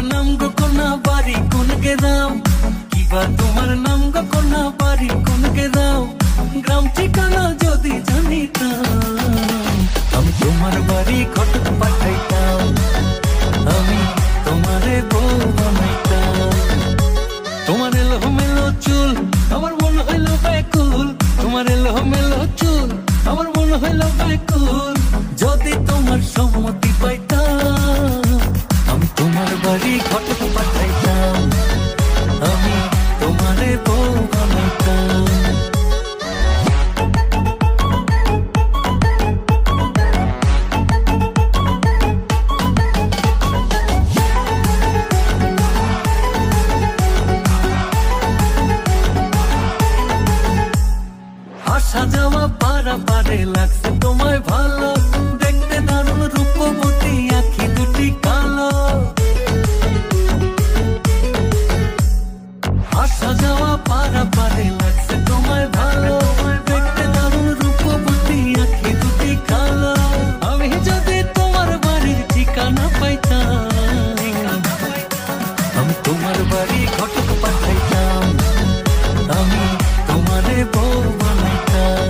নাম গো কোনা বাড়ি কোন গ্রাম, কিবা তোমার নাম গো কোনা বাড়ি কোন গ্রাম, গ্রাম ঠিকানা যদি জানিতাম আমি তোমার বাড়ি ঘটক পাঠাইতাম, আমি তোমারে বউ বানাইতাম। তোমার এলো মেলো চুল আমার মন হইল ব্যাকুল, তোমার এলো মেলো চুল আমার মন হইল ব্যাকুল, যদি তোমার সম্মতি পাইতাম আমি তোমার বাড়ি ঘটক পাঠাইতাম, আমি তোমারে বউ বানাইতাম। আসা যাওয়া পারা পারে লাগছে তোমায় ভালো, দেখতে দারুণ রূপবতী আখি দুটি কালো। আসা যাওয়া পারা পারে লাগছে তোমায় ভালো, দেখতে দারুণ রূপবতী আখি দুটি কালো। আমি যদি তোমার বাড়ির ঠিকানা পাইতাম আমি তোমার বাড়ি ঘটক পাঠাইতাম, আমি তোমারে বউ বানাইতাম।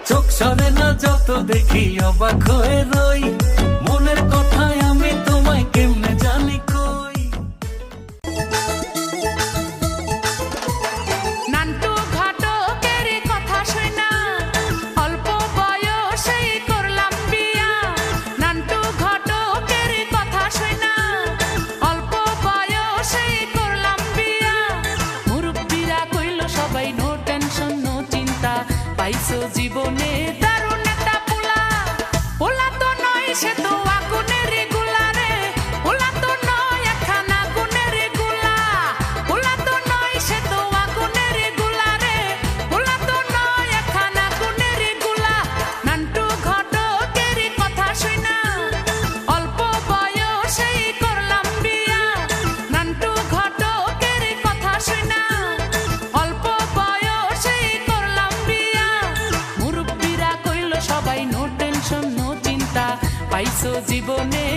চোখ সরে না যত দেখি অবাক হয়ে রই, মনের কথায় আমি তোমায় কেমনে জানি কই। নান্টু ঘটকের কথা শুনা অল্প বয়সেই করলাম বিয়া, নান্টু ঘটকের কথা শুনা অল্প বয়সেই করলাম বিয়া। মুরব্বিরা কইল সবাই নো টেনশন নো চিন্তা, পাইছো জীবনে দারুণ একটা পোলা। পোলা তো নয় সে তো আগুনের গুলা রে, পোলা তো নয় একখানা আগুনের গুলা, পোলা তো নয় সে তো আগুনের গুলা রে, পোলা তো নয় একখানা আগুনের গুলা। নান্টু ঘটকের কথা শুনা অল্প বয়সেই করলাম বিয়া, নান্টু ঘটকের কথা শুনা অল্প বয়সেই করলাম বিয়া। মুরব্বিরা কইল সবাই নো টেনশন নো চিন্তা, পাইছো জীবনে